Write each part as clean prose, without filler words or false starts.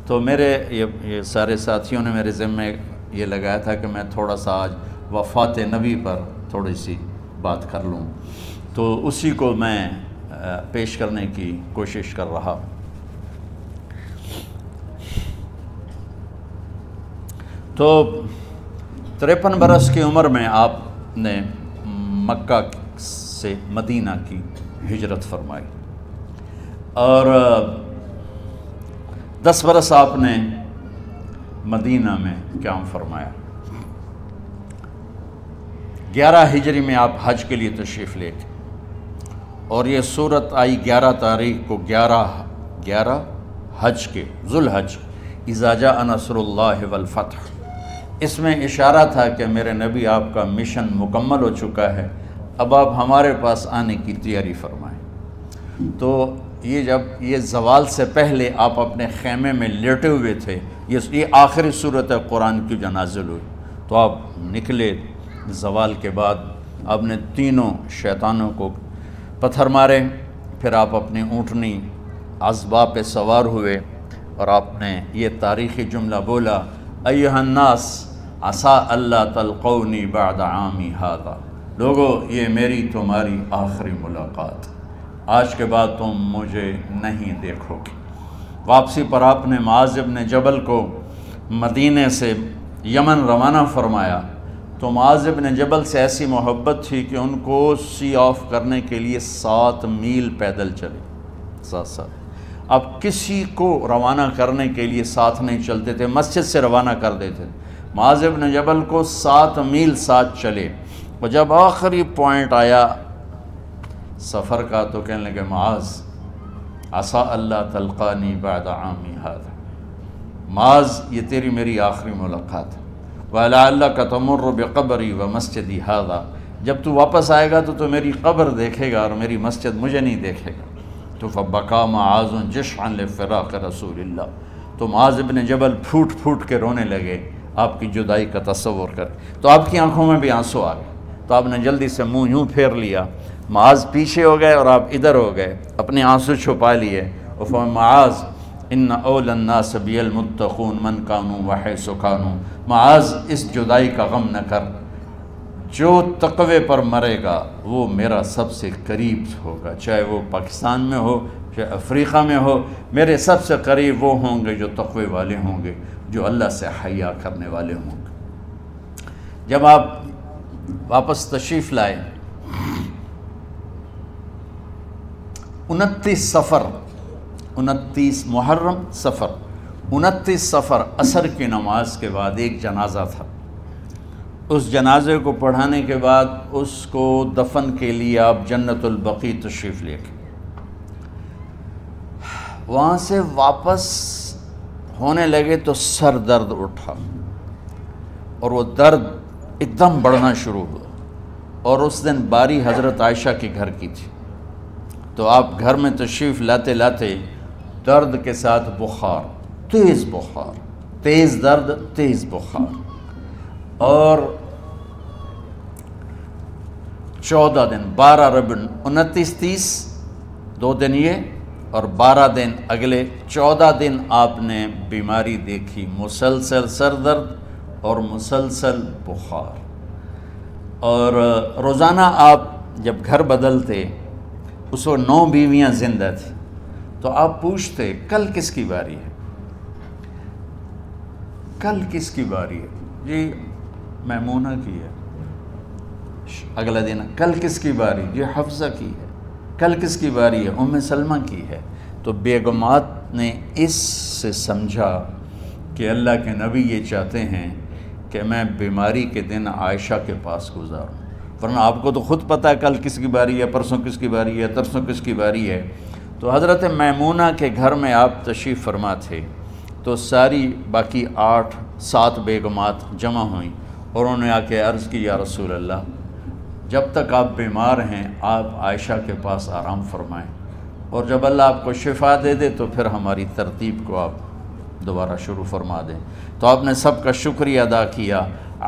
تو میرے یہ سارے ساتھیوں نے میرے ذمے یہ لگایا تھا کہ میں تھوڑا سا آج وفات نبی پر تھوڑی سی بات کر لوں، تو اسی کو میں پیش کرنے کی کوشش کر رہا۔ تو 53 برس کی عمر میں آپ نے مکہ سے مدینہ کی ہجرت فرمائی، اور 10 برس آپ نے مدینہ میں قیام فرمایا۔ 11 ہجری میں آپ حج کے لیے تشریف لے گئے، اور یہ صورت آئی 11 تاریخ کو 11 حج کے ذوالحج، اذا جاء نصر اللہ والفتح۔ اس میں اشارہ تھا کہ میرے نبی آپ کا مشن مکمل ہو چکا ہے، اب آپ ہمارے پاس آنے کی تیاری فرمائیں۔ تو یہ جب یہ زوال سے پہلے آپ اپنے خیمے میں لیٹے ہوئے تھے، یہ آخری صورت قرآن کی جو نازل ہوئی، تو آپ نکلے زوال کے بعد، آپ نے تینوں شیطانوں کو پتھر مارے، پھر آپ اپنی اونٹنی عذبہ پہ سوار ہوئے، اور آپ نے یہ تاریخی جملہ بولا، ایھا الناس عسیٰ اللہ تلقونی بعد عامی ھذا، لوگو یہ میری تمہاری آخری ملاقات، آج کے بعد تم مجھے نہیں دیکھو گے۔ واپسی پر آپ نے معاذ بن جبل کو مدینے سے یمن روانہ فرمایا، تو معاذ بن جبل سے ایسی محبت تھی کہ ان کو سی آف کرنے کے لیے 7 میل پیدل چلے، 7۔ اب کسی کو روانہ کرنے کے لیے ساتھ نہیں چلتے تھے، مسجد سے روانہ کر دیتے تھے، معاذ بن جبل کو 7 میل ساتھ چلے، اور جب آخری پوائنٹ آیا سفر کا تو کہنے لگے، معاذ عسیٰ اللہ تلقانی بعد عامی ھذا، معاذ یہ تیری میری آخری ملاقات ہے، وَلَعَلَّكَ تَمُرُّ بِقَبْرِي وَمَسْجِدِي ھذا، جب تو واپس آئے گا تو میری قبر دیکھے گا اور میری مسجد مجھے نہیں دیکھے گا۔ تو فَبَكَىٰ مُعَاذٌ جِشْعًا لِفِرَاقِ رسول اللہ، تو معاذ بن جبل پھوٹ پھوٹ کے رونے لگے آپ کی جدائی کا تصور کر، تو آپ کی آنکھوں میں بھی آنسو آ گئے، تو آپ نے جلدی سے منہ یوں پھیر لیا، معاذ پیچھے ہو گئے اور آپ ادھر ہو گئے، اپنے آنسو چھپا لیے، اور فرمایا، معاذ ان اول الناس بی المتقون من کانوا وحیث کانوا، معاذ اس جدائی کا غم نہ کر، جو تقوی پر مرے گا وہ میرا سب سے قریب ہوگا، چاہے وہ پاکستان میں ہو چاہے افریقہ میں ہو، میرے سب سے قریب وہ ہوں گے جو تقوی والے ہوں گے، جو اللہ سے حیا کرنے والے ہوں گے۔ جب آپ واپس تشریف لائے، 29 محرم صفر، 29 صفر عصر کی نماز کے بعد ایک جنازہ تھا، اس جنازے کو پڑھانے کے بعد اس کو دفن کے لیے آپ جنت البقیع تشریف لے گئے۔ وہاں سے واپس ہونے لگے تو سر درد اٹھا، اور وہ درد ایک دم بڑھنا شروع ہوا، اور اس دن باری حضرت عائشہ کے گھر کی تھی، تو آپ گھر میں تشریف لاتے لاتے درد کے ساتھ بخار، تیز درد، تیز بخار، اور 14 دن 12 ربیع 29 30 2 دن یہ، اور 12 دن اگلے 14 دن آپ نے بیماری دیکھی، مسلسل سر درد اور مسلسل بخار، اور روزانہ آپ جب گھر بدلتے، اس وقت 9 بیویاں زندہ تھیں، تو آپ پوچھتے کل کس کی باری ہے، کل کس کی باری ہے، جی میمونہ کی ہے، اگلا دن کل کس کی باری، یہ حفصہ کی ہے، کل کس کی باری ہے، ام سلمہ کی ہے۔ تو بیگمات نے اس سے سمجھا کہ اللہ کے نبی یہ چاہتے ہیں کہ میں بیماری کے دن عائشہ کے پاس گزاروں، ورنہ آپ کو تو خود پتہ ہے کل کس کی باری ہے، پرسوں کس کی باری ہے، ترسوں کس کی باری ہے۔ تو حضرت میمونہ کے گھر میں آپ تشریف فرما تھے، تو ساری باقی 7 بیگمات جمع ہوئیں، اور انہوں نے آ کے عرض کی، یا رسول اللہ، جب تک آپ بیمار ہیں آپ عائشہ کے پاس آرام فرمائیں، اور جب اللہ آپ کو شفا دے دے تو پھر ہماری ترتیب کو آپ دوبارہ شروع فرما دیں۔ تو آپ نے سب کا شکریہ ادا کیا۔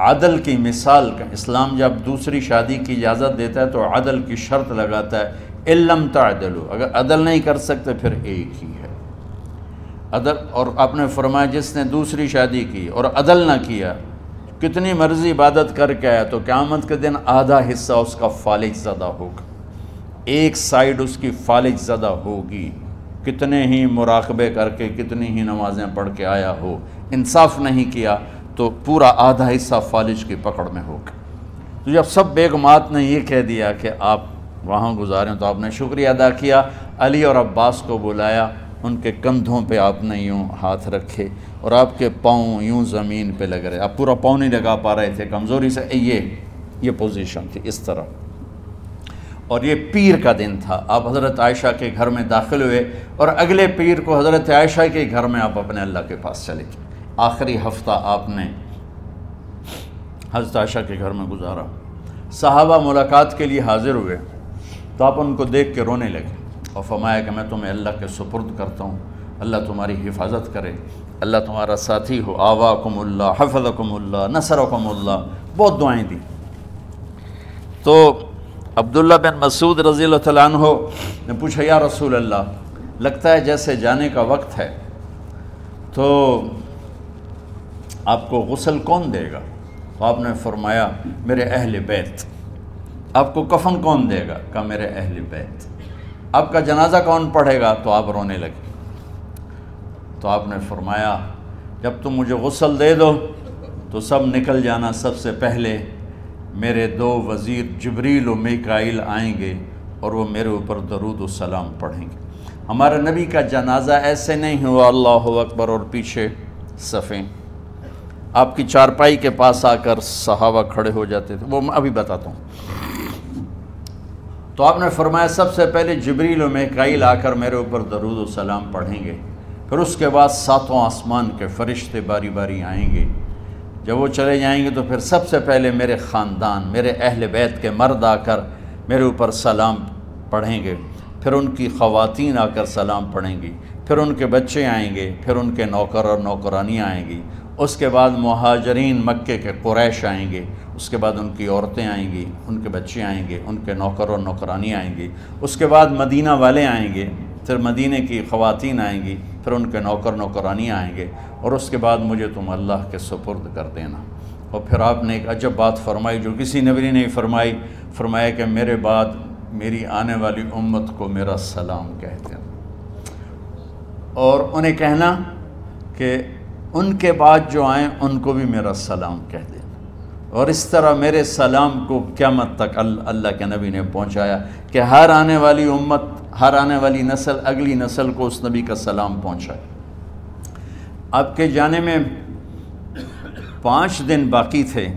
عدل کی مثال کا اسلام جب دوسری شادی کی اجازت دیتا ہے تو عدل کی شرط لگاتا ہے، اِن لَمْ تَعْدِلُوا، اگر عدل نہیں کر سکتے پھر ایک ہی ہے۔ عدل، اور آپ نے فرمایا جس نے دوسری شادی کی اور عدل نہ کیا، کتنی مرضی عبادت کر کے آیا تو قیامت کے دن آدھا حصہ اس کا فالج زدہ ہوگا، ایک سائیڈ اس کی فالج زدہ ہوگی، کتنے ہی مراقبے کر کے کتنی ہی نمازیں پڑھ کے آیا ہو، انصاف نہیں کیا تو پورا آدھا حصہ فالج کی پکڑ میں ہوگا۔ تو جب سب بیگمات نے یہ کہہ دیا کہ آپ وہاں گزاریں تو آپ نے شکریہ ادا کیا، علی اور عباس کو بلایا، ان کے کندھوں پہ آپ نے یوں ہاتھ رکھے اور آپ کے پاؤں یوں زمین پہ لگ رہے، آپ پورا پاؤں نہیں لگا پا رہے تھے کمزوری سے، یہ پوزیشن تھی اس طرح۔ اور یہ پیر کا دن تھا، آپ حضرت عائشہ کے گھر میں داخل ہوئے اور اگلے پیر کو حضرت عائشہ کے گھر میں آپ اپنے اللہ کے پاس چلے گئے۔ آخری ہفتہ آپ نے حضرت عائشہ کے گھر میں گزارا۔ صحابہ ملاقات کے لیے حاضر ہوئے تو آپ ان کو دیکھ کے رونے لگے اور فرمایا کہ میں تمہیں اللہ کے سپرد کرتا ہوں، اللہ تمہاری حفاظت کرے، اللہ تمہارا ساتھی ہو، آواکم اللہ، حفظکم اللہ، نصرکم اللہ، بہت دعائیں دی۔ تو عبداللہ بن مسعود رضی اللہ تعالیٰ عنہ نے پوچھا یا رسول اللہ، لگتا ہے جیسے جانے کا وقت ہے، تو آپ کو غسل کون دے گا؟ تو آپ نے فرمایا میرے اہل بیت۔ آپ کو کفن کون دے گا؟ کہا میرے اہل بیت۔ آپ کا جنازہ کون پڑھے گا؟ تو آپ رونے لگے۔ تو آپ نے فرمایا جب تم مجھے غسل دے دو تو سب نکل جانا، سب سے پہلے میرے دو وزیر جبریل و میکائیل آئیں گے اور وہ میرے اوپر درود و سلام پڑھیں گے۔ ہمارے نبی کا جنازہ ایسے نہیں ہوا اللہ اکبر اور پیچھے صفیں، آپ کی چارپائی کے پاس آ کر صحابہ کھڑے ہو جاتے تھے، وہ میں ابھی بتاتا ہوں۔ تو آپ نے فرمایا سب سے پہلے جبریل و میکائیل آ کر میرے اوپر درود و سلام پڑھیں گے، پھر اس کے بعد ساتوں آسمان کے فرشتے باری باری آئیں گے۔ جب وہ چلے جائیں گے تو پھر سب سے پہلے میرے خاندان، میرے اہل بیت کے مرد آ کر میرے اوپر سلام پڑھیں گے، پھر ان کی خواتین آ کر سلام پڑھیں گی، پھر ان کے بچے آئیں گے، پھر ان کے نوکر اور نوکرانیاں آئیں گی، اس کے بعد مہاجرین مکے کے قریش آئیں گے، اس کے بعد ان کی عورتیں آئیں گی، ان کے بچے آئیں گے، ان کے نوکر اور نوکرانی آئیں گی، اس کے بعد مدینہ والے آئیں گے، پھر مدینہ کی خواتین آئیں گی، پھر ان کے نوکر نوکرانی آئیں گے، اور اس کے بعد مجھے تم اللہ کے سپرد کر دینا۔ اور پھر آپ نے ایک عجب بات فرمائی جو کسی نبی نے نہیں فرمائی، فرمایا کہ میرے بعد میری آنے والی امت کو میرا سلام کہہ دینا، اور انہیں کہنا کہ ان کے بعد جو آئیں ان کو بھی میرا سلام کہہ دینا۔ اور اس طرح میرے سلام کو قیامت تک اللہ کے نبی نے پہنچایا کہ ہر آنے والی امت، ہر آنے والی نسل اگلی نسل کو اس نبی کا سلام پہنچائے۔ آپ کے جانے میں 5 دن باقی تھے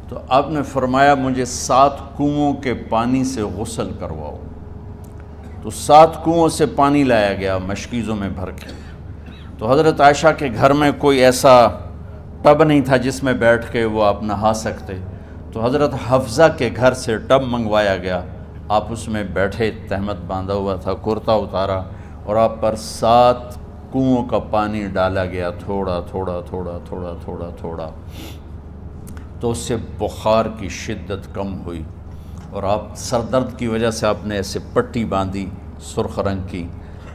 تو آپ نے فرمایا مجھے 7 کنوؤں کے پانی سے غسل کرواؤ۔ تو 7 کنوؤں سے پانی لایا گیا مشکیزوں میں بھر کے۔ تو حضرت عائشہ کے گھر میں کوئی ایسا ٹب نہیں تھا جس میں بیٹھ کے وہ آپ نہا سکتے، تو حضرت حفصہ کے گھر سے ٹب منگوایا گیا، آپ اس میں بیٹھے، تہمت باندھا ہوا تھا، کرتا اتارا، اور آپ پر 7 کنوؤں کا پانی ڈالا گیا، تھوڑا تھوڑا تھوڑا تھوڑا تھوڑا تھوڑا، تو اس سے بخار کی شدت کم ہوئی، اور آپ سر درد کی وجہ سے آپ نے ایسے پٹی باندھی سرخ رنگ کی،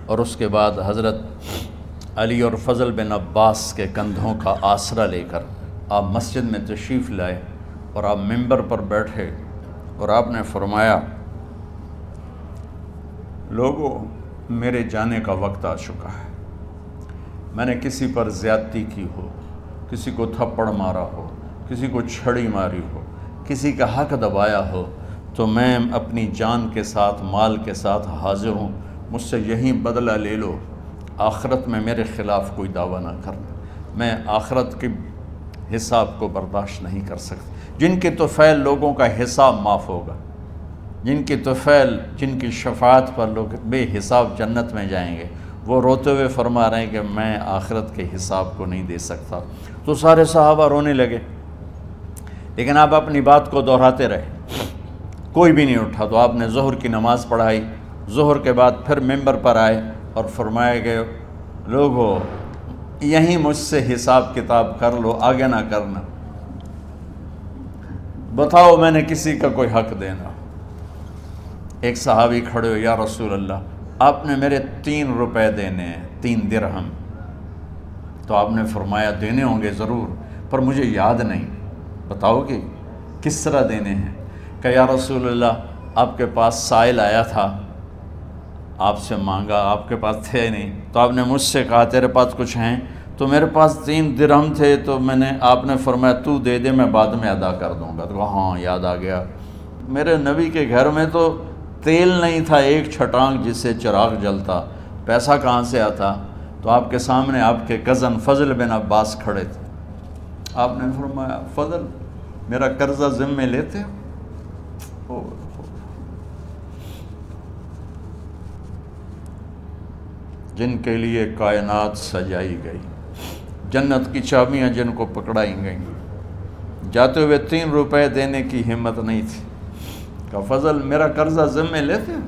اور اس کے بعد حضرت علی اور فضل بن عباس کے کندھوں کا آسرا لے کر آپ مسجد میں تشریف لائے اور آپ ممبر پر بیٹھے، اور آپ نے فرمایا لوگوں میرے جانے کا وقت آ چکا ہے، میں نے کسی پر زیادتی کی ہو، کسی کو تھپڑ مارا ہو، کسی کو چھڑی ماری ہو، کسی کا حق دبایا ہو، تو میں اپنی جان کے ساتھ، مال کے ساتھ حاضر ہوں، مجھ سے یہیں بدلہ لے لو، آخرت میں میرے خلاف کوئی دعویٰ نہ کرنا، میں آخرت کے حساب کو برداشت نہیں کر سکتا۔ جن کے طفیل لوگوں کا حساب معاف ہوگا، جن کی طفیل، جن کی شفاعت پر لوگ بے حساب جنت میں جائیں گے، وہ روتے ہوئے فرما رہے ہیں کہ میں آخرت کے حساب کو نہیں دے سکتا۔ تو سارے صحابہ رونے لگے، لیکن آپ اپنی بات کو دہراتے رہے، کوئی بھی نہیں اٹھا۔ تو آپ نے ظہر کی نماز پڑھائی، ظہر کے بعد پھر ممبر پر آئے اور فرمایا کہ لوگو یہیں مجھ سے حساب کتاب کر لو، آگے نہ کرنا، بتاؤ میں نے کسی کا کوئی حق دینا۔ ایک صحابی کھڑے ہو، یا رسول اللہ آپ نے میرے 3 روپے دینے ہیں، 3 درہم۔ تو آپ نے فرمایا دینے ہوں گے ضرور، پر مجھے یاد نہیں، بتاؤ گے کس طرح دینے ہیں؟ کہ یا رسول اللہ آپ کے پاس سائل آیا تھا، آپ سے مانگا، آپ کے پاس تھے نہیں، تو آپ نے مجھ سے کہا تیرے پاس کچھ ہیں؟ تو میرے پاس 3 درہم تھے، تو آپ نے فرمایا تو دے دے، میں بعد میں ادا کر دوں گا۔ تو ہاں یاد آ گیا، میرے نبی کے گھر میں تو تیل نہیں تھا، ایک چھٹانگ جس سے چراغ جلتا، پیسہ کہاں سے آتا؟ تو آپ کے سامنے آپ کے کزن فضل بن عباس کھڑے تھے، آپ نے فرمایا فضل میرا قرضہ ذمے لیتے ہو؟ جن کے لیے کائنات سجائی گئی، جنت کی چابیاں جن کو پکڑائی گئیں، جاتے ہوئے 3 روپے دینے کی ہمت نہیں تھی۔ کہا فضل میرا قرضہ ذمے لیتے ہو؟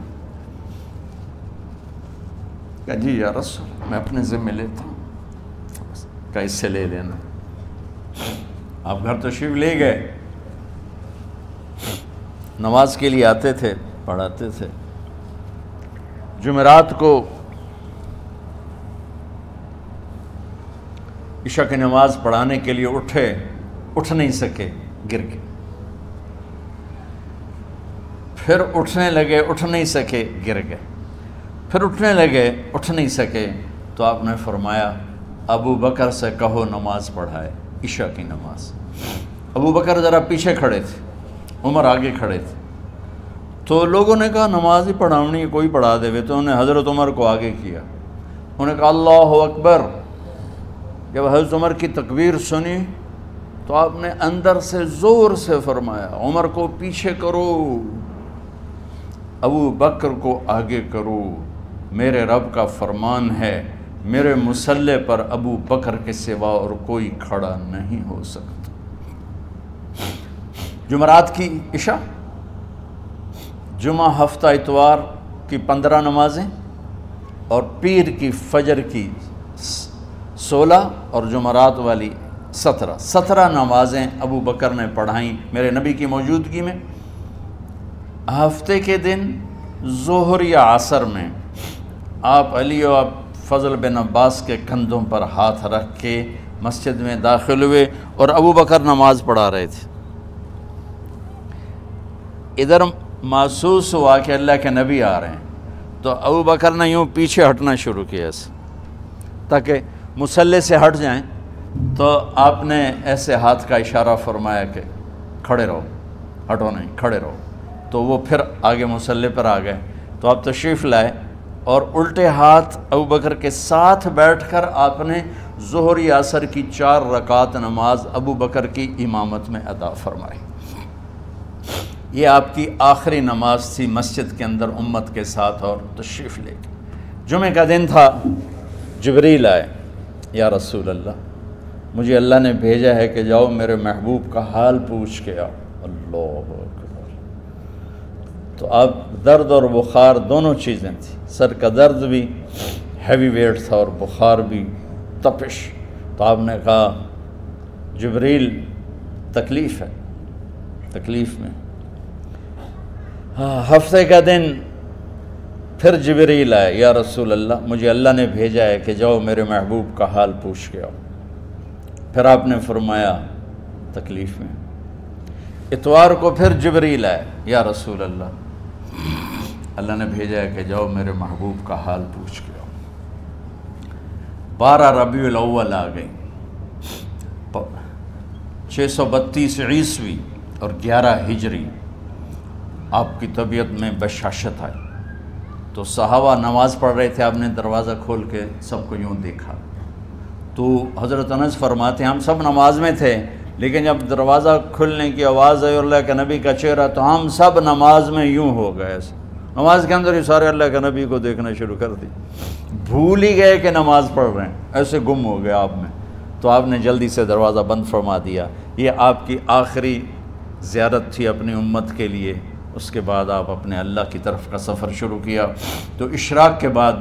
کہا جی یا رسول میں اپنے ذمے لیتا ہوں۔ کہا اس سے لے لینا۔ آپ گھر تشریف لے گئے، نماز کے لیے آتے تھے، پڑھاتے تھے۔ جمعرات کو عشاء کی نماز پڑھانے کے لیے اٹھ نہیں سکے، گر گئے، پھر اٹھنے لگے، اٹھ نہیں سکے، گر گئے، پھر اٹھنے لگے، اٹھ نہیں سکے، تو آپ نے فرمایا ابو بکر سے کہو نماز پڑھائے، عشاء کی نماز۔ ابو بکر ذرا پیچھے کھڑے تھے، عمر آگے کھڑے تھے، تو لوگوں نے کہا نماز ہی پڑھاونی ہے، کوئی پڑھا دے، تو انہوں نے حضرت عمر کو آگے کیا، انہوں نے کہا اللہ اکبر۔ جب حضرت عمر کی تکبیر سنی تو آپ نے اندر سے زور سے فرمایا عمر کو پیچھے کرو، ابو بکر کو آگے کرو، میرے رب کا فرمان ہے میرے مصلی پر ابو بکر کے سوا اور کوئی کھڑا نہیں ہو سکتا۔ جمعرات کی عشاء، جمعہ ہفتہ اتوار کی 15 نمازیں اور پیر کی فجر کی 16 اور جمعرات والی 17 نمازیں ابو بکر نے پڑھائیں میرے نبی کی موجودگی میں۔ ہفتے کے دن ظہر یا عصر میں آپ علی و فضل بن عباس کے کندھوں پر ہاتھ رکھ کے مسجد میں داخل ہوئے اور ابو بکر نماز پڑھا رہے تھے۔ ادھر محسوس ہوا کہ اللہ کے نبی آ رہے ہیں، تو ابو بکر نے یوں پیچھے ہٹنا شروع کیا ایسے تاکہ مصلی سے ہٹ جائیں، تو آپ نے ایسے ہاتھ کا اشارہ فرمایا کہ کھڑے رہو، ہٹو نہیں، کھڑے رہو، تو وہ پھر آگے مصلی پر آ گئے۔ تو آپ تشریف لائے اور الٹے ہاتھ ابو بکر کے ساتھ بیٹھ کر آپ نے ظہر یا عصر کی 4 رکعت نماز ابو بکر کی امامت میں ادا فرمائی۔ یہ آپ کی آخری نماز تھی مسجد کے اندر امت کے ساتھ اور تشریف لے کے۔ جمعہ کا دن تھا، جبریل آئے، یا رسول اللہ مجھے اللہ نے بھیجا ہے کہ جاؤ میرے محبوب کا حال پوچھ کے آؤ۔ اللہ اکبر۔ تو اب درد اور بخار دونوں چیزیں تھیں، سر کا درد بھی ہیوی ویٹ تھا اور بخار بھی، تپش۔ تو آپ نے کہا جبریل تکلیف ہے، تکلیف میں۔ ہفتے کا دن پھر جبریل آئے، یا رسول اللہ مجھے اللہ نے بھیجا ہے کہ جاؤ میرے محبوب کا حال پوچھ کے آؤ۔ پھر آپ نے فرمایا تکلیف میں۔ اتوار کو پھر جبریل آئے، یا رسول اللہ اللہ نے بھیجا ہے کہ جاؤ میرے محبوب کا حال پوچھ کے آؤ۔ 12 ربیع الاول آ گئی، 632 عیسوی اور 11 ہجری، آپ کی طبیعت میں بشاشت آئی۔ تو صحابہ نماز پڑھ رہے تھے، آپ نے دروازہ کھول کے سب کو یوں دیکھا، تو حضرت انس فرماتے ہیں ہم سب نماز میں تھے، لیکن جب دروازہ کھلنے کی آواز آئی اور اللہ کے نبی کا چہرہ، تو ہم سب نماز میں یوں ہو گئے، نماز کے اندر ہی سارے اللہ کے نبی کو دیکھنا شروع کر دی، بھول ہی گئے کہ نماز پڑھ رہے ہیں، ایسے گم ہو گئے آپ میں۔ تو آپ نے جلدی سے دروازہ بند فرما دیا۔ یہ آپ کی آخری زیارت تھی اپنی امت کے لیے۔ اس کے بعد آپ اپنے اللہ کی طرف کا سفر شروع کیا۔ تو اشراق کے بعد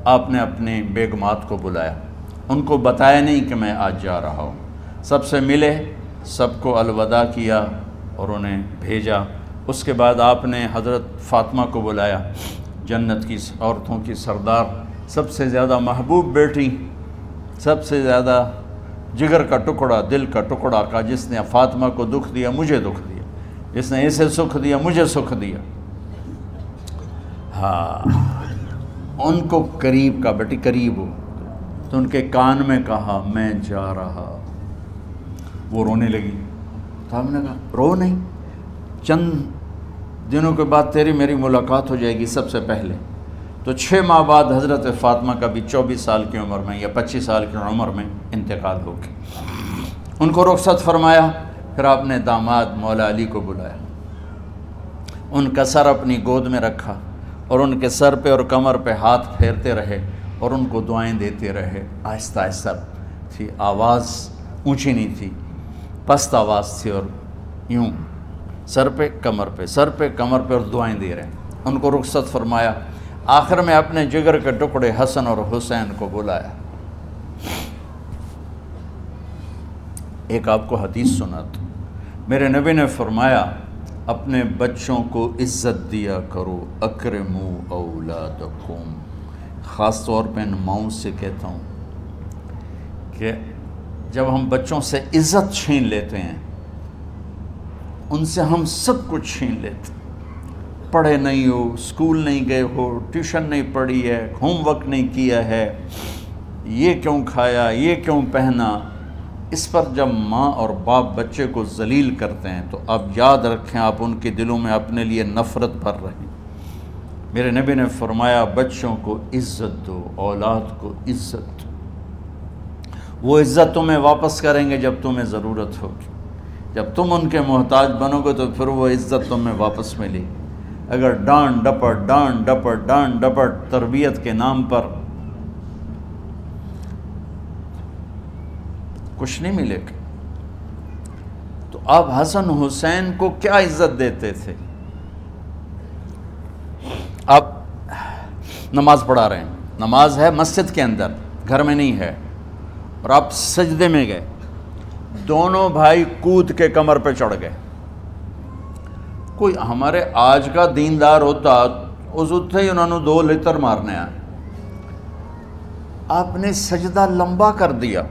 آپ نے اپنے بیگمات کو بلایا، ان کو بتایا نہیں کہ میں آج جا رہا ہوں، سب سے ملے، سب کو الوداع کیا اور انہیں بھیجا۔ اس کے بعد آپ نے حضرت فاطمہ کو بلایا، جنت کی عورتوں کی سردار، سب سے زیادہ محبوب بیٹی، سب سے زیادہ جگر کا ٹکڑا، دل کا ٹکڑا کا، جس نے فاطمہ کو دکھ دیا مجھے دکھ دیا، جس نے اسے سکھ دیا مجھے سکھ دیا۔ ہاں، ان کو قریب کا، بیٹی قریب ہو، تو ان کے کان میں کہا میں جا رہا۔ وہ رونے لگی، تو ہم نے کہا رو نہیں، چند دنوں کے بعد تیری میری ملاقات ہو جائے گی سب سے پہلے۔ تو 6 ماہ بعد حضرت فاطمہ کا بھی 24 سال کی عمر میں یا 25 سال کی عمر میں انتقال ہو گیا۔ ان کو رخصت فرمایا، پھر آپ نے داماد مولا علی کو بلایا، ان کا سر اپنی گود میں رکھا اور ان کے سر پہ اور کمر پہ ہاتھ پھیرتے رہے اور ان کو دعائیں دیتے رہے۔ آہستہ آہستہ تھی، آواز اونچی نہیں تھی، پست آواز تھی، اور یوں سر پہ کمر پہ، سر پہ کمر پہ، اور دعائیں دے رہے ہیں۔ ان کو رخصت فرمایا، آخر میں اپنے جگر کے ٹکڑے حسن اور حسین کو بلایا۔ ایک آپ کو حدیث سناتا ہوں۔ میرے نبی نے فرمایا اپنے بچوں کو عزت دیا کرو، اکرموا اولادکم۔ خاص طور پہ ان ماؤں سے کہتا ہوں کہ جب ہم بچوں سے عزت چھین لیتے ہیں، ان سے ہم سب کچھ چھین لیتے ہیں۔ پڑھے نہیں ہو، اسکول نہیں گئے ہو، ٹیوشن نہیں پڑھی ہے، ہوم ورک نہیں کیا ہے، یہ کیوں کھایا، یہ کیوں پہنا، اس پر جب ماں اور باپ بچے کو ذلیل کرتے ہیں تو اب یاد رکھیں آپ ان کے دلوں میں اپنے لیے نفرت بھر رہے ہیں۔ میرے نبی نے فرمایا بچوں کو عزت دو، اولاد کو عزت دو۔ وہ عزت تمہیں واپس کریں گے جب تمہیں ضرورت ہوگی، جب تم ان کے محتاج بنو گے تو پھر وہ عزت تمہیں واپس ملے گی۔ اگر ڈانٹ ڈپٹ تربیت کے نام پر کچھ نہیں ملے گا۔ تو آپ حسن حسین کو کیا عزت دیتے تھے؟ آپ نماز پڑھا رہے ہیں، نماز ہے مسجد کے اندر، گھر میں نہیں ہے، اور آپ سجدے میں گئے، دونوں بھائی کود کے کمر پہ چڑھ گئے۔ کوئی ہمارے آج کا دیندار ہوتا اس اٹھتے ہی انہوں نے 2 لتر مارنے آئے، آپ نے سجدہ لمبا کر دیا۔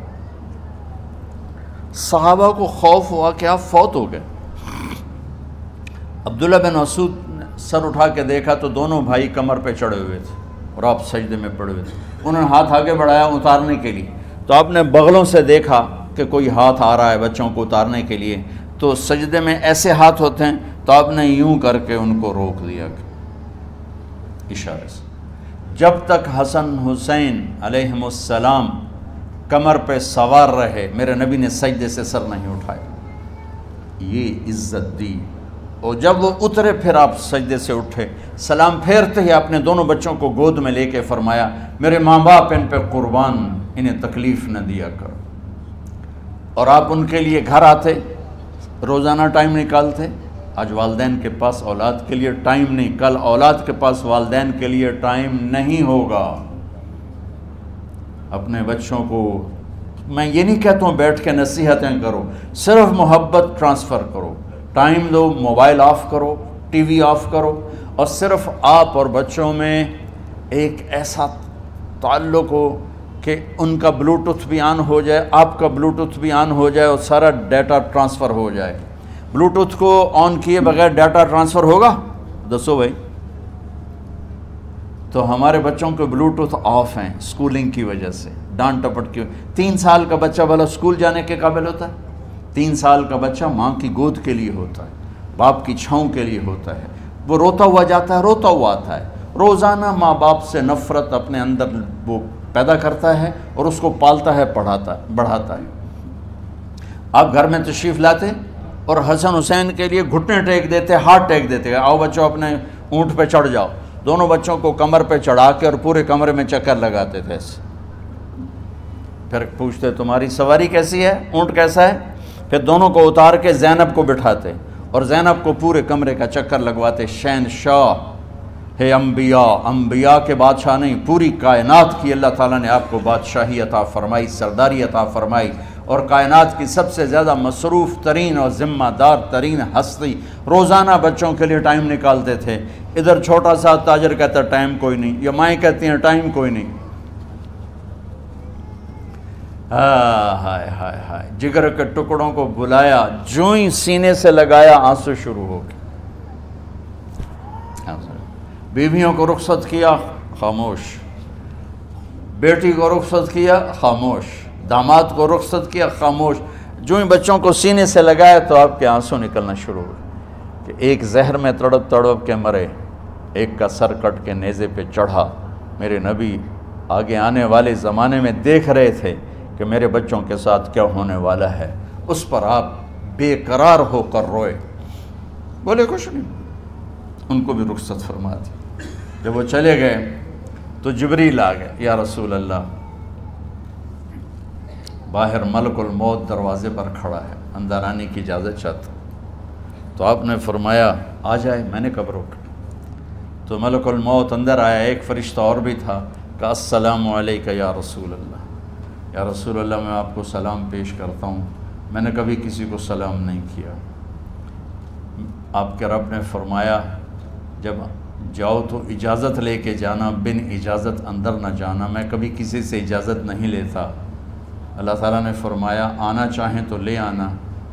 صحابہ کو خوف ہوا کہ آپ فوت ہو گئے۔ عبداللہ بن مسعود نے سر اٹھا کے دیکھا تو دونوں بھائی کمر پہ چڑھے ہوئے تھے اور آپ سجدے میں پڑے ہوئے تھے۔ انہوں نے ہاتھ آگے بڑھایا اتارنے کے لیے، تو آپ نے بغلوں سے دیکھا کہ کوئی ہاتھ آ رہا ہے بچوں کو اتارنے کے لیے، تو سجدے میں ایسے ہاتھ ہوتے ہیں، تو آپ نے یوں کر کے ان کو روک دیا اشارے سے۔ جب تک حسن حسین علیہم السلام کمر پہ سوار رہے میرے نبی نے سجدے سے سر نہیں اٹھایا، یہ عزت دی۔ اور جب وہ اترے پھر آپ سجدے سے اٹھے، سلام پھیرتے ہی آپ نے دونوں بچوں کو گود میں لے کے فرمایا میرے ماں باپ ان پہ قربان، انہیں تکلیف نہ دیا کرو۔ اور آپ ان کے لیے گھر آتے، روزانہ ٹائم نکالتے۔ آج والدین کے پاس اولاد کے لیے ٹائم نہیں، کل اولاد کے پاس والدین کے لیے ٹائم نہیں ہوگا۔ اپنے بچوں کو میں یہ نہیں کہتا ہوں بیٹھ کے نصیحتیں کرو، صرف محبت ٹرانسفر کرو، ٹائم دو، موبائل آف کرو، ٹی وی آف کرو، اور صرف آپ اور بچوں میں ایک ایسا تعلق ہو کہ ان کا بلوٹوتھ بھی آن ہو جائے، آپ کا بلوٹوتھ بھی آن ہو جائے، اور سارا ڈیٹا ٹرانسفر ہو جائے۔ بلوٹوتھ کو آن کیے بغیر ڈیٹا ٹرانسفر ہوگا؟ دسو بھائی۔ تو ہمارے بچوں کے بلوٹوتھ آف ہیں سکولنگ کی وجہ سے، ڈانٹ ٹپٹ کی۔ 3 سال کا بچہ بھلا سکول جانے کے قابل ہوتا ہے؟ 3 سال کا بچہ ماں کی گود کے لیے ہوتا ہے، باپ کی چھاؤں کے لیے ہوتا ہے، وہ روتا ہوا جاتا ہے، روتا ہوا آتا ہے۔ روزانہ ماں باپ سے نفرت اپنے اندر وہ پیدا کرتا ہے اور اس کو پالتا ہے، بڑھاتا ہے۔ آپ گھر میں تشریف لاتے اور حسن حسین کے لیے گھٹنے ٹیک دیتے، ہاتھ ٹیک دیتے، آؤ بچوں اپنے اونٹ پہ چڑھ جاؤ۔ دونوں بچوں کو کمر پہ چڑھا کے اور پورے کمرے میں چکر لگاتے تھے ایسے۔ پھر پوچھتے تمہاری سواری کیسی ہے، اونٹ کیسا ہے؟ پھر دونوں کو اتار کے زینب کو بٹھاتے اور زینب کو پورے کمرے کا چکر لگواتے۔ شہنشاہ ہے انبیاء، انبیاء کے بادشاہ نہیں، پوری کائنات کی اللہ تعالیٰ نے آپ کو بادشاہی عطا فرمائی، سرداری عطا فرمائی، اور کائنات کی سب سے زیادہ مصروف ترین اور ذمہ دار ترین ہستی روزانہ بچوں کے لیے ٹائم نکالتے تھے۔ ادھر چھوٹا سا تاجر کہتا ٹائم کوئی نہیں، یا مائیں کہتی ہیں ٹائم کوئی نہیں۔ ہائے ہائے ہائے، جگر کے ٹکڑوں کو بلایا، جو ہی سینے سے لگایا آنسو شروع ہو گئے۔ بیویوں کو رخصت کیا، خاموش۔ بیٹی کو رخصت کیا، خاموش۔ داماد کو رخصت کیا، خاموش۔ جو ہی بچوں کو سینے سے لگایا تو آپ کے آنسو نکلنا شروع ہوئے کہ ایک زہر میں تڑپ تڑپ کے مرے، ایک کا سر کٹ کے نیزے پہ چڑھا۔ میرے نبی آگے آنے والے زمانے میں دیکھ رہے تھے کہ میرے بچوں کے ساتھ کیا ہونے والا ہے، اس پر آپ بے قرار ہو کر روئے، بولے کچھ نہیں، ان کو بھی رخصت فرما دی۔ جب وہ چلے گئے تو جبریل آ گئے، یا رسول اللہ، باہر ملک الموت دروازے پر کھڑا ہے، اندر آنے کی اجازت چاہتا۔ تو آپ نے فرمایا آ جائے، میں نے کب روکا؟ تو ملک الموت اندر آیا، ایک فرشتہ اور بھی تھا، کہا السلام علیکہ یا رسول اللہ، یا رسول اللہ میں آپ کو سلام پیش کرتا ہوں، میں نے کبھی کسی کو سلام نہیں کیا۔ آپ کے رب نے فرمایا جب جاؤ تو اجازت لے کے جانا، بن اجازت اندر نہ جانا، میں کبھی کسی سے اجازت نہیں لیتا۔ اللہ تعالیٰ نے فرمایا آنا چاہیں تو لے آنا،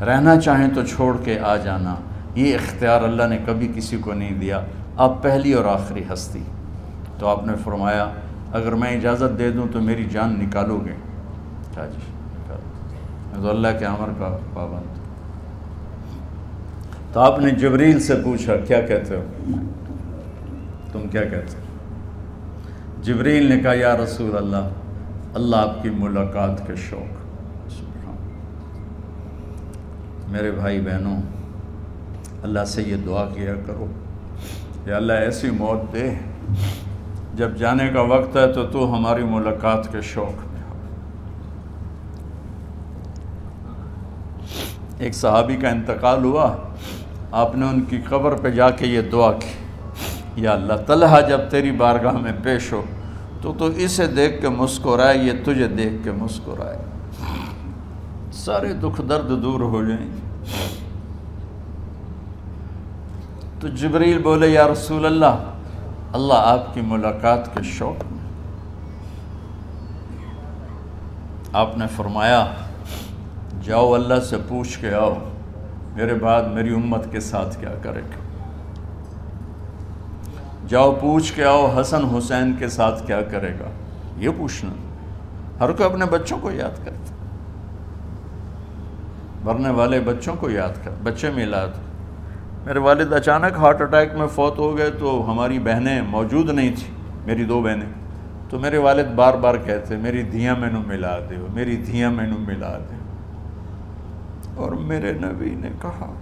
رہنا چاہیں تو چھوڑ کے آ جانا، یہ اختیار اللہ نے کبھی کسی کو نہیں دیا، آپ پہلی اور آخری ہستی۔ تو آپ نے فرمایا اگر میں اجازت دے دوں تو میری جان نکالو گے؟ کہا جی نکالو، میں تو اللہ کے امر کا پابند۔ تو آپ نے جبریل سے پوچھا کیا کہتے ہو، تم کیا کہتے ہو؟ جبریل نے کہا یا رسول اللہ، اللہ آپ کی ملاقات کے شوق۔ سبحان میرے بھائی بہنوں، اللہ سے یہ دعا کیا کرو، یا اللہ ایسی موت دے جب جانے کا وقت ہے تو ہماری ملاقات کے شوق میں ہو۔ ایک صحابی کا انتقال ہوا، آپ نے ان کی قبر پہ جا کے یہ دعا کی، یا اللہ طلحہ جب تیری بارگاہ میں پیش ہو تو اسے دیکھ کے مسکرائے، یہ تجھے دیکھ کے مسکرائے، سارے دکھ درد دور ہو جائیں گے۔ تو جبریل بولے یا رسول اللہ، اللہ آپ کی ملاقات کے شوق میں۔ آپ نے فرمایا جاؤ اللہ سے پوچھ کے آؤ میرے بعد میری امت کے ساتھ کیا کرے گا، جاؤ پوچھ کے آؤ حسن حسین کے ساتھ کیا کرے گا۔ یہ پوچھنا، ہر کوئی اپنے بچوں کو یاد کرتا، مرنے والے بچوں کو یاد کر، بچے میلاد۔ میرے والد اچانک ہارٹ اٹیک میں فوت ہو گئے تو ہماری بہنیں موجود نہیں تھیں، میری دو بہنیں، تو میرے والد بار بار کہتے میری دھیاں مینو ملا دیو، میری دھیاں مینو ملا دیو۔ اور میرے نبی نے کہا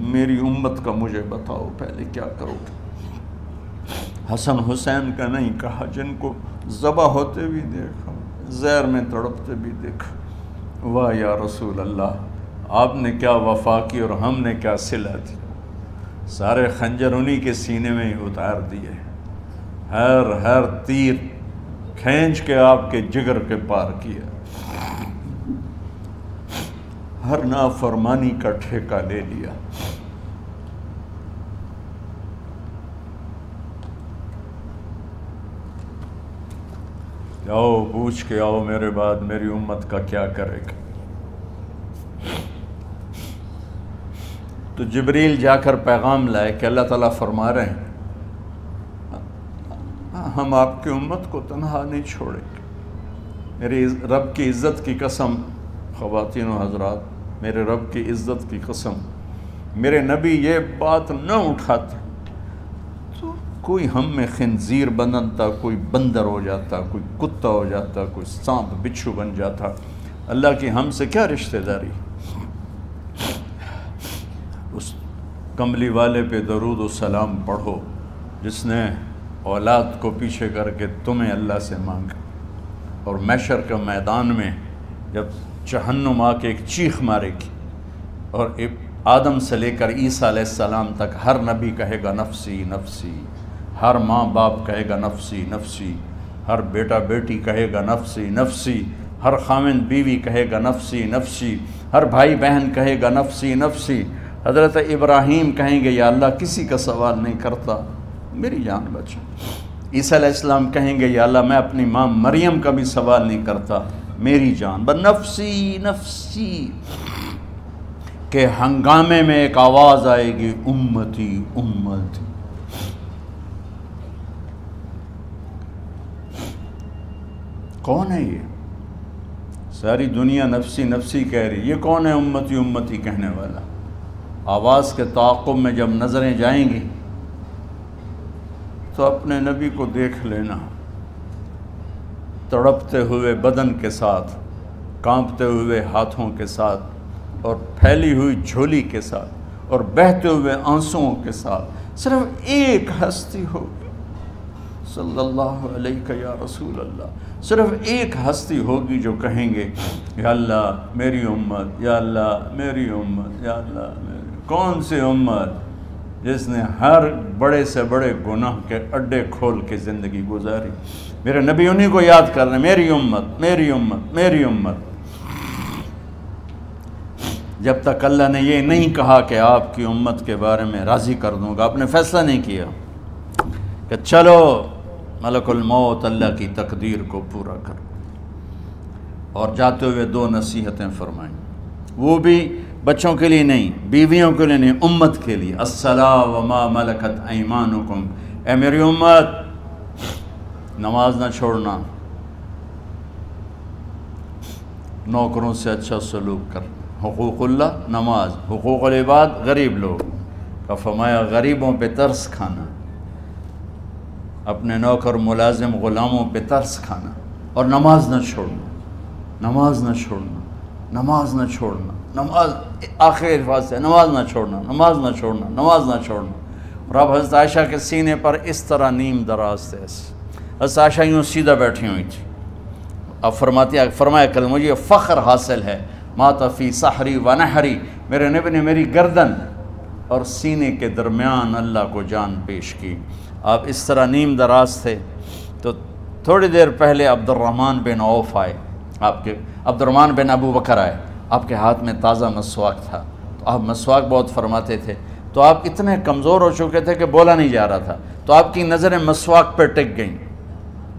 میری امت کا مجھے بتاؤ پہلے کیا کرو گے؟ حسن حسین کا نہیں کہا، جن کو ذبح ہوتے بھی دیکھا، زہر میں تڑپتے بھی دیکھا۔ واہ یا رسول اللہ، آپ نے کیا وفا کی اور ہم نے کیا صلہ دی، سارے خنجر انہی کے سینے میں ہی اتار دیے، ہر تیر کھینچ کے آپ کے جگر کے پار کیا، ہر نافرمانی کا ٹھیکہ لے لیا۔ جاؤ پوچھ کے آؤ میرے بعد میری امت کا کیا کرے گا۔ تو جبریل جا کر پیغام لائے کہ اللہ تعالیٰ فرما رہے ہیں ہم آپ کی امت کو تنہا نہیں چھوڑیں گے۔ میرے رب کی عزت کی قسم، خواتین و حضرات، میرے رب کی عزت کی قسم، میرے نبی یہ بات نہ اٹھاتے تو کوئی ہم میں خنزیر بنتا، کوئی بندر ہو جاتا، کوئی کتا ہو جاتا، کوئی سانپ بچھو بن جاتا۔ اللہ کی ہم سے کیا رشتہ داری؟ اس کملی والے پہ درود و سلام پڑھو جس نے اولاد کو پیچھے کر کے تمہیں اللہ سے مانگا، اور محشر کے میدان میں جب جہنم آ کے ایک چیخ مارے گی اور آدم سے لے کر عیسیٰ علیہ السلام تک ہر نبی کہے گا نفسی نفسی، ہر ماں باپ کہے گا نفسی نفسی، ہر بیٹا بیٹی کہے گا نفسی نفسی، ہر خاوند بیوی کہے گا نفسی نفسی، ہر بھائی بہن کہے گا نفسی نفسی۔ حضرت ابراہیم کہیں گے یا اللہ کسی کا سوال نہیں کرتا، میری جان بچا۔ عیسیٰ علیہ السلام کہیں گے یا اللہ میں اپنی ماں مریم کا بھی سوال نہیں کرتا، میری جان بس نفسی نفسی۔ کہ ہنگامے میں ایک آواز آئے گی امتی امتی۔ کون ہے یہ؟ ساری دنیا نفسی نفسی کہہ رہی، یہ کون ہے امتی امتی کہنے والا؟ آواز کے تعاقب میں جب نظریں جائیں گی تو اپنے نبی کو دیکھ لینا، تڑپتے ہوئے بدن کے ساتھ، کانپتے ہوئے ہاتھوں کے ساتھ، اور پھیلی ہوئی جھولی کے ساتھ، اور بہتے ہوئے آنسوؤں کے ساتھ صرف ایک ہستی ہوگی، صلی اللہ علیہ یا رسول اللہ، صرف ایک ہستی ہوگی جو کہیں گے یا اللہ میری امت، یا اللہ میری امت، یا اللہ میری۔ کون سی امت؟ جس نے ہر بڑے سے بڑے گناہ کے اڈے کھول کے زندگی گزاری۔ میرے نبی انہی کو یاد کر رہے ہیں، میری امت میری امت میری امت۔ جب تک اللہ نے یہ نہیں کہا کہ آپ کی امت کے بارے میں راضی کر دوں گا، آپ نے فیصلہ نہیں کیا کہ چلو ملک الموت اللہ کی تقدیر کو پورا کر، اور جاتے ہوئے دو نصیحتیں فرمائیں، وہ بھی بچوں کے لیے نہیں، بیویوں کے لیے نہیں، امت کے لیے۔ الصلاۃ وما ملکت ایمانکم، اے میری امت نماز نہ چھوڑنا، نوکروں سے اچھا سلوک کر، حقوق اللہ نماز، حقوق العباد غریب لوگ کا فرمایا غریبوں پہ ترس کھانا، اپنے نوکر ملازم غلاموں پہ ترس کھانا، اور نماز نہ چھوڑنا، نماز نہ چھوڑنا، نماز نہ چھوڑنا، نماز آخر الفاظ سے نماز نہ چھوڑنا، نماز نہ چھوڑنا، نماز نہ چھوڑنا۔ اور اب حضرت عائشہ کے سینے پر اس طرح نیم دراز تھے، حضرت عائشہ یوں سیدھا بیٹھی ہوئی تھی۔ اب فرمایا کہ مجھے فخر حاصل ہے، مات فی سحری و نحری، میرے نبی نے میری گردن اور سینے کے درمیان اللہ کو جان پیش کی۔ آپ اس طرح نیم دراز تھے تو تھوڑی دیر پہلے عبد الرحمن بن عوف آئے، عبد الرحمن بن ابو بکر آئے، آپ کے ہاتھ میں تازہ مسواک تھا، تو آپ مسواک بہت فرماتے تھے، تو آپ اتنے کمزور ہو چکے تھے کہ بولا نہیں جا رہا تھا، تو آپ کی نظریں مسواک پہ ٹک گئیں،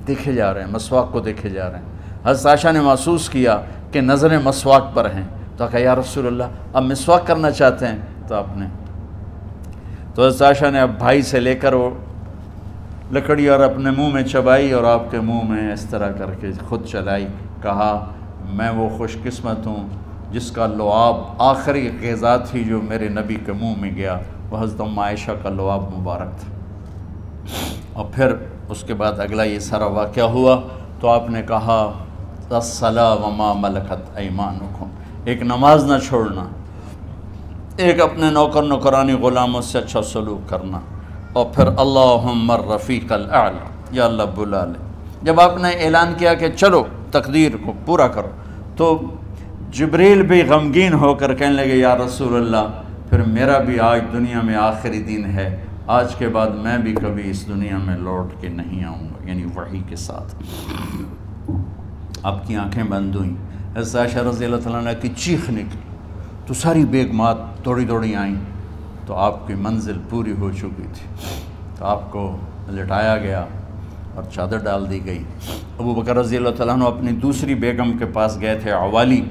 دیکھے جا رہے ہیں، مسواک کو دیکھے جا رہے ہیں۔ حضرت عائشہ نے محسوس کیا کہ نظریں مسواک پر ہیں، تو کہا یا رسول اللہ اب مسواک کرنا چاہتے ہیں، تو حضرت عائشہ نے اب بھائی سے لے کر وہ لکڑی اور اپنے منہ میں چبائی، اور آپ کے منہ میں اس طرح کر کے خود چلائی، کہا میں وہ خوش قسمت ہوں جس کا لعاب آخری غذا تھی جو میرے نبی کے منہ میں گیا، وہ حضرت ام عائشہ کا لعاب مبارک تھا۔ اور پھر اس کے بعد اگلا یہ سارا واقعہ ہوا، تو آپ نے کہا الصلاۃ وما ملکت ایمانکم، ایک نماز نہ چھوڑنا، ایک اپنے نوکر نوکرانی غلاموں سے اچھا سلوک کرنا، اور پھر اللہم الرفیق الاعلی، یا اللہ بلا لے۔ جب آپ نے اعلان کیا کہ چلو تقدیر کو پورا کرو، تو جبریل بھی غمگین ہو کر کہنے لگے یا رسول اللہ پھر میرا بھی آج دنیا میں آخری دن ہے، آج کے بعد میں بھی کبھی اس دنیا میں لوٹ کے نہیں آؤں گا، یعنی وحی کے ساتھ۔ آپ کی آنکھیں بند ہوئیں، حضرت عائشہ رضی اللہ عنہ کی چیخ نکلی، تو ساری بیگمات دوڑی دوڑی آئیں، تو آپ کی منزل پوری ہو چکی تھی، تو آپ کو لٹایا گیا اور چادر ڈال دی گئی۔ ابو بکر رضی اللہ عنہ اپنی دوسری بیگم کے پاس گئے تھے، عوالی،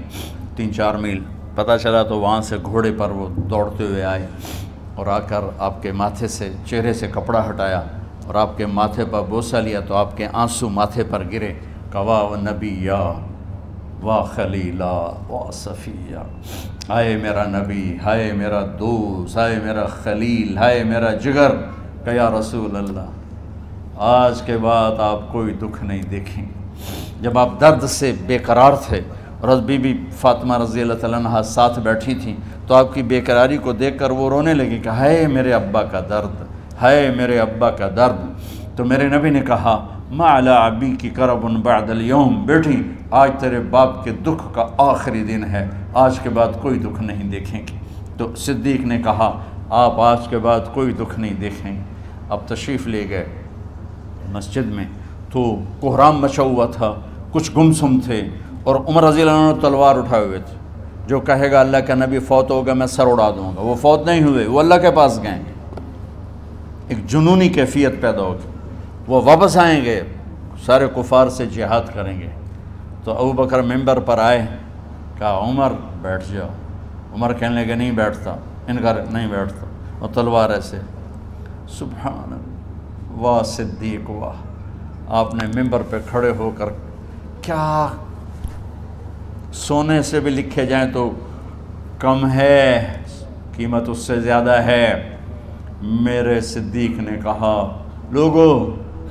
3-4 میل، پتہ چلا تو وہاں سے گھوڑے پر وہ دوڑتے ہوئے آئے، اور آ کر آپ کے ماتھے سے، چہرے سے کپڑا ہٹایا اور آپ کے ماتھے پر بوسہ لیا، تو آپ کے آنسو ماتھے پر گرے، کہ واہ نبیّا واہ خلیلا واہ صفیہ، ہائے میرا نبی، ہائے میرا دوست، ہائے میرا خلیل، ہائے میرا جگر، کہ یا رسول اللہ آج کے بعد آپ کوئی دکھ نہیں دیکھیں گے۔ جب آپ درد سے بے قرار تھے اور بی بی فاطمہ رضی اللہ عنہا ساتھ بیٹھی تھیں، تو آپ کی بے قراری کو دیکھ کر وہ رونے لگی کہ ہائے میرے ابا کا درد، ہائے میرے ابا کا درد۔ تو میرے نبی نے کہا ما علی ابی کی کرب بعد اليوم، بیٹی آج تیرے باپ کے دکھ کا آخری دن ہے، آج کے بعد کوئی دکھ نہیں دیکھیں گے۔ تو صدیق نے کہا آپ آج کے بعد کوئی دکھ نہیں دیکھیں گے۔ اب تشریف لے گئے مسجد میں، تو کوہرام مچا ہوا تھا، کچھ گمسم تھے، اور عمر رضی اللہ عنہ تلوار اٹھائے ہوئے تھے، جو کہے گا اللہ کا نبی فوت ہو گیا میں سر اڑا دوں گا، وہ فوت نہیں ہوئے، وہ اللہ کے پاس گئے، ایک جنونی کیفیت پیدا ہوگی، وہ واپس آئیں گے، سارے کفار سے جہاد کریں گے۔ تو ابو بکر ممبر پر آئے، کہا عمر بیٹھ جاؤ، عمر کہنے لگے نہیں بیٹھتا، انکار نہیں بیٹھتا، اور تلوار ایسے، سبحان اللہ، واہ صدیق واہ، آپ نے ممبر پہ کھڑے ہو کر کیا، سونے سے بھی لکھے جائیں تو کم ہے، قیمت اس سے زیادہ ہے۔ میرے صدیق نے کہا لوگو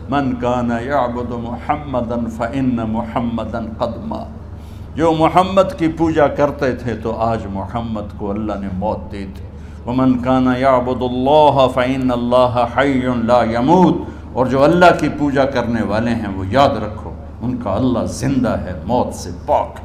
من کان یعبد محمدا فإن محمدا قد مات، جو محمد کی پوجا کرتے تھے تو آج محمد کو اللہ نے موت دی تھی، ومن کان یعبد اللہ فإن اللہ حی لا یموت، اور جو اللہ کی پوجا کرنے والے ہیں وہ یاد رکھو ان کا اللہ زندہ ہے، موت سے پاک۔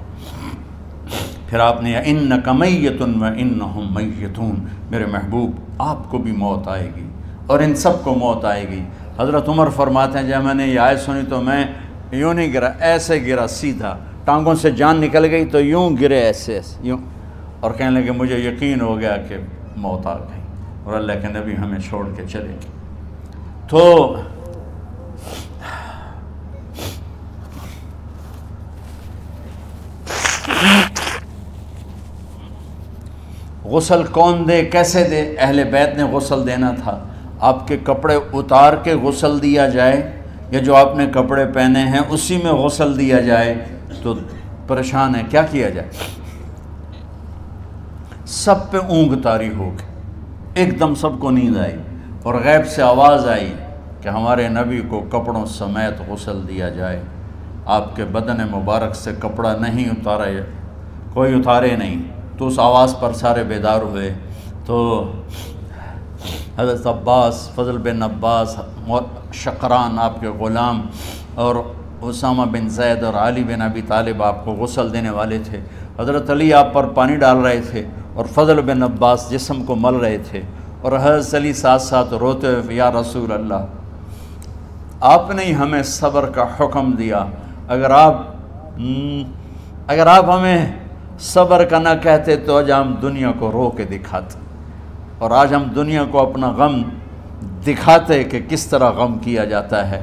پھر آپ نے انک میت وانہم میتون، میرے محبوب آپ کو بھی موت آئے گی اور ان سب کو موت آئے گی۔ حضرت عمر فرماتے ہیں جب میں نے یہ آیت سنی تو میں یوں نہیں گرا، ایسے گرا سیدھا، ٹانگوں سے جان نکل گئی تو یوں گرے ایسے یوں، اور کہنے لگے مجھے یقین ہو گیا کہ موت آ گئی اور اللہ کے نبی ہمیں چھوڑ کے چلے گئے۔ تو غسل کون دے، کیسے دے؟ اہل بیت نے غسل دینا تھا۔ آپ کے کپڑے اتار کے غسل دیا جائے یا جو آپ نے کپڑے پہنے ہیں اسی میں غسل دیا جائے تو پریشان ہے، کیا کیا جائے؟ سب پہ اونگ طاری ہو گئی، ایک دم سب کو نیند آئی اور غیب سے آواز آئی کہ ہمارے نبی کو کپڑوں سمیت غسل دیا جائے، آپ کے بدن مبارک سے کپڑا نہیں اتارا، کوئی اتارے نہیں۔ تو اس آواز پر سارے بیدار ہوئے۔ تو حضرت عباس، فضل بن عباس، شقران آپ کے غلام، اور اسامہ بن زید اور علی بن ابی طالب آپ کو غسل دینے والے تھے۔ حضرت علی آپ پر پانی ڈال رہے تھے اور فضل بن عباس جسم کو مل رہے تھے، اور حضرت علی ساتھ ساتھ روتے ہوئے یا رسول اللہ آپ نے ہی ہمیں صبر کا حکم دیا، اگر آپ ہمیں صبر کا نہ کہتے تو آج ہم دنیا کو رو کے دکھاتے، اور آج ہم دنیا کو اپنا غم دکھاتے کہ کس طرح غم کیا جاتا ہے۔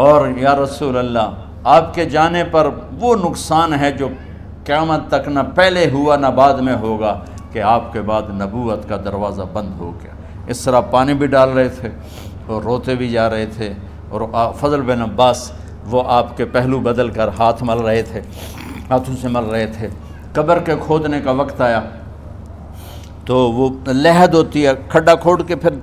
اور یا رسول اللہ آپ کے جانے پر وہ نقصان ہے جو قیامت تک نہ پہلے ہوا نہ بعد میں ہوگا کہ آپ کے بعد نبوت کا دروازہ بند ہو گیا۔ اس طرح پانی بھی ڈال رہے تھے اور روتے بھی جا رہے تھے، اور فضل بن عباس وہ آپ کے پہلو بدل کر ہاتھ مل رہے تھے، ہاتھوں سے مل رہے تھے۔ قبر کے کھودنے کا وقت آیا تو وہ لحد ہوتی ہے، کھڈا کھود کے پھر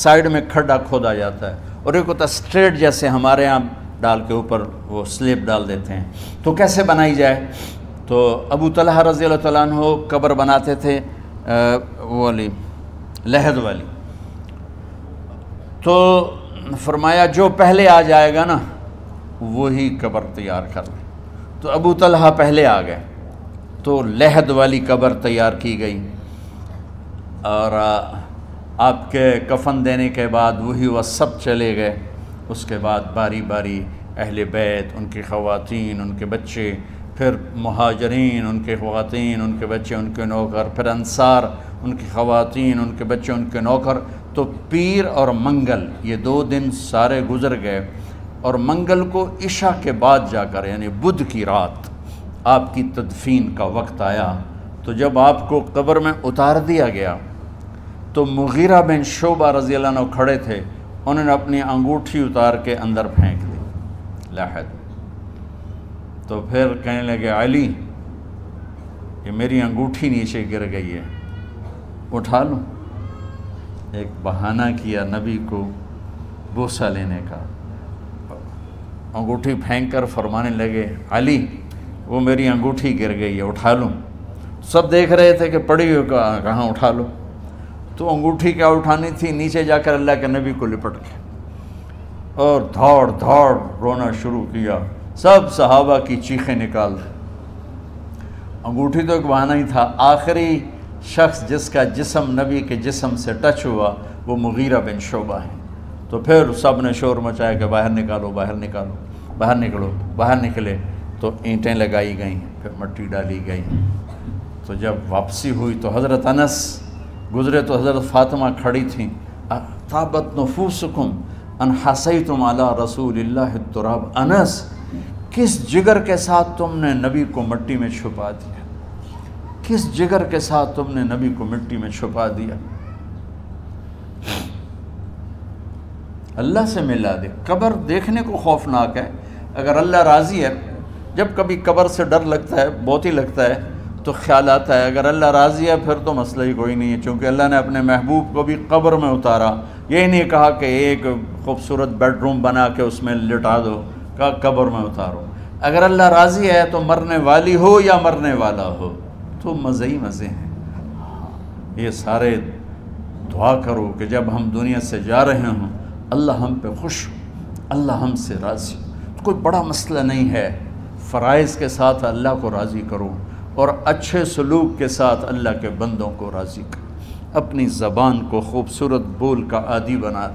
سائیڈ میں کھڈا کھودا جاتا ہے، اور ایک ہوتا اسٹریٹ جیسے ہمارے ہاں ڈال کے اوپر وہ سلیب ڈال دیتے ہیں، تو کیسے بنائی جائے؟ تو ابو طلحہ رضی اللہ تعالیٰ عنہ قبر بناتے تھے وہ والی لحد والی، تو فرمایا جو پہلے آ جائے گا نا وہی قبر تیار کر لے۔ تو ابو طلحہ پہلے آ گئے تو لحد والی قبر تیار کی گئی، اور آپ کے کفن دینے کے بعد وہی وہ سب چلے گئے۔ اس کے بعد باری باری اہل بیت، ان کی خواتین، ان کے بچے، پھر مہاجرین، ان کے خواتین، ان کے بچے، ان کے نوکر، پھر انصار، ان کی خواتین، ان کے بچے، ان کے نوکر۔ تو پیر اور منگل یہ 2 دن سارے گزر گئے، اور منگل کو عشاء کے بعد جا کر یعنی بدھ کی رات آپ کی تدفین کا وقت آیا۔ تو جب آپ کو قبر میں اتار دیا گیا تو مغیرہ بن شعبہ رضی اللہ عنہ کھڑے تھے، انہوں نے اپنی انگوٹھی اتار کے اندر پھینک دی لحد۔ تو پھر کہنے لگے علی یہ میری انگوٹھی نیچے گر گئی ہے، اٹھا لوں؟ ایک بہانہ کیا نبی کو بوسہ لینے کا، انگوٹھی پھینک کر فرمانے لگے علی وہ میری انگوٹھی گر گئی ہے، اٹھا لوں؟ سب دیکھ رہے تھے کہ پڑی ہو کہاں اٹھا لو، تو انگوٹھی کیا اٹھانی تھی، نیچے جا کر اللہ کے نبی کو لپٹ کے اور دھاڑ دھاڑ رونا شروع کیا، سب صحابہ کی چیخیں نکال دی۔ انگوٹھی تو ایک بہانہ ہی تھا، آخری شخص جس کا جسم نبی کے جسم سے ٹچ ہوا وہ مغیرہ بن شعبہ ہیں۔ تو پھر سب نے شور مچایا کہ باہر نکالو، باہر نکالو، باہر نکلو، باہر نکلے۔ تو اینٹیں لگائی گئیں، پھر مٹی ڈالی گئی۔ تو جب واپسی ہوئی تو حضرت انس گزرے تو حضرت فاطمہ کھڑی تھیں، طابت نفوسکم ان حسیتم علی رسول اللہ التراب، انس کس جگر کے ساتھ تم نے نبی کو مٹی میں چھپا دیا، کس جگر کے ساتھ تم نے نبی کو مٹی میں چھپا دیا۔ اللہ سے ملا دے۔ قبر دیکھنے کو خوفناک ہے، اگر اللہ راضی ہے، جب کبھی قبر سے ڈر لگتا ہے، بہت ہی لگتا ہے، تو خیال آتا ہے اگر اللہ راضی ہے پھر تو مسئلہ ہی کوئی نہیں ہے، چونکہ اللہ نے اپنے محبوب کو بھی قبر میں اتارا، یہ نہیں کہا کہ ایک خوبصورت بیڈ روم بنا کے اس میں لٹا دو، کہا قبر میں اتارو۔ اگر اللہ راضی ہے تو مرنے والی ہو یا مرنے والا ہو تو مزے ہی مزے ہیں۔ یہ سارے دعا کرو کہ جب ہم دنیا سے جا رہے ہوں اللہ ہم پہ خوش ہو، اللہ ہم سے راضی ہو۔ کوئی بڑا مسئلہ نہیں ہے، فرائض کے ساتھ اللہ کو راضی کرو اور اچھے سلوک کے ساتھ اللہ کے بندوں کو راضی کرو۔ اپنی زبان کو خوبصورت بول کا عادی بنا،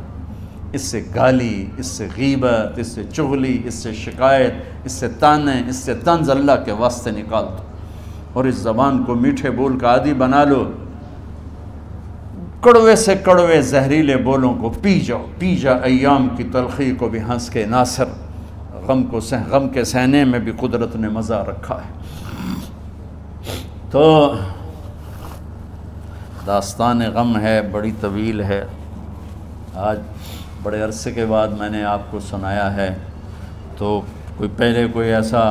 اس سے گالی، اس سے غیبت، اس سے چغلی، اس سے شکایت، اس سے تانے، اس سے طنز اللہ کے واسطے نکال دو، اور اس زبان کو میٹھے بول کا عادی بنا لو۔ کڑوے سے کڑوے زہریلے بولوں کو پی جاؤ، پی جا ایام کی تلخی کو بھی ہنس کے ناصر، غم کے سہنے میں بھی قدرت نے مزہ رکھا ہے۔ تو داستان غم ہے، بڑی طویل ہے، آج بڑے عرصے کے بعد میں نے آپ کو سنایا ہے، تو کوئی ایسا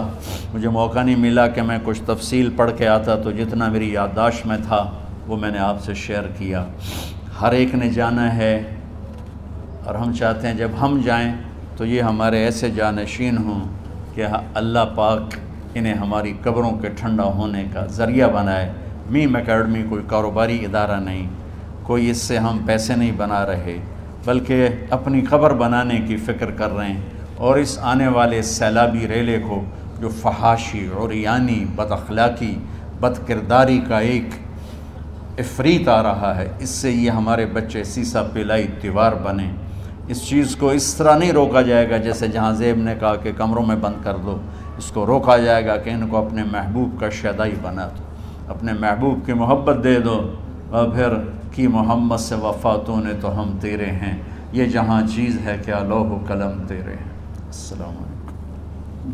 مجھے موقع نہیں ملا کہ میں کچھ تفصیل پڑھ کے آتا، تو جتنا میری یادداشت میں تھا وہ میں نے آپ سے شیئر کیا۔ ہر ایک نے جانا ہے، اور ہم چاہتے ہیں جب ہم جائیں تو یہ ہمارے ایسے جانشین ہوں کہ اللہ پاک انہیں ہماری قبروں کے ٹھنڈا ہونے کا ذریعہ بنائے۔ میم اکیڈمی کوئی کاروباری ادارہ نہیں، کوئی اس سے ہم پیسے نہیں بنا رہے، بلکہ اپنی قبر بنانے کی فکر کر رہے ہیں، اور اس آنے والے سیلابی ریلے کو جو فحاشی، عریانی، بد اخلاقی، بد کرداری کا ایک افریت آ رہا ہے، اس سے یہ ہمارے بچے سیسا پلائی دیوار بنیں۔ اس چیز کو اس طرح نہیں روکا جائے گا جیسے جہاں زیب نے کہا کہ کمروں میں بند کر دو، اس کو روکا جائے گا کہ ان کو اپنے محبوب کا شیدائی بنا دو، اپنے محبوب کی محبت دے دو، اور پھر کی محمد سے وفاتوں نے تو ہم تیرے ہیں، یہ جہاں چیز ہے کیا لوح و قلم تیرے ہیں۔ السلام علیکم۔